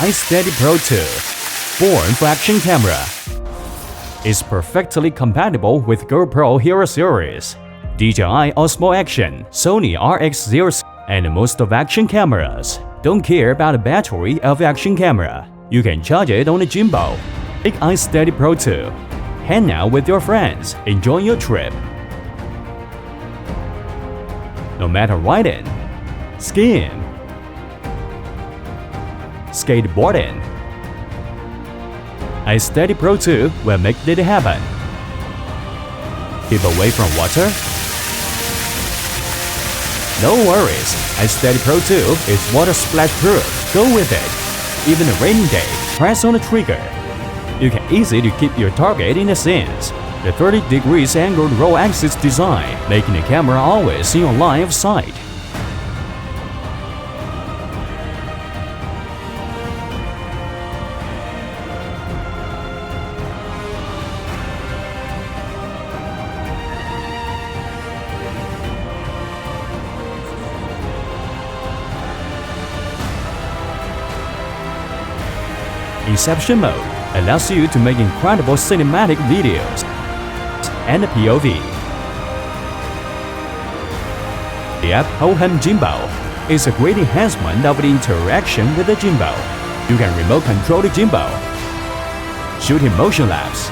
iSteady Pro 2, born for action camera. It's perfectly compatible with GoPro Hero series, DJI OSMO ACTION, SONY RX0, and most of action cameras. Don't care about the battery of action camera. You can charge it on a gimbal. Take iSteady Pro 2. Hang out with your friends, enjoy your trip. No matter riding, skiing, skateboarding, iSteady Pro 2 will make it happen. Keep away from water? No worries, iSteady Pro 2 is water splash proof. Go with it. Even a rainy day, press on the trigger. You can easily keep your target in the scenes. The 30 degrees angled roll axis design, making the camera always in your line of sight. Inception mode allows you to make incredible cinematic videos and POV. The app Hohem gimbal is a great enhancement of the interaction with the gimbal. You can remote control the gimbal, shoot in Motionlapse,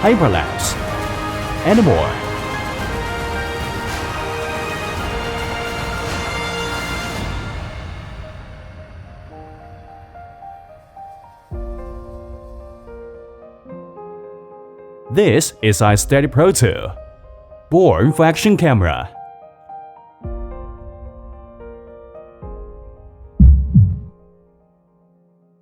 Hyperlapse, and more. This is iSteady Pro 2, born for action camera.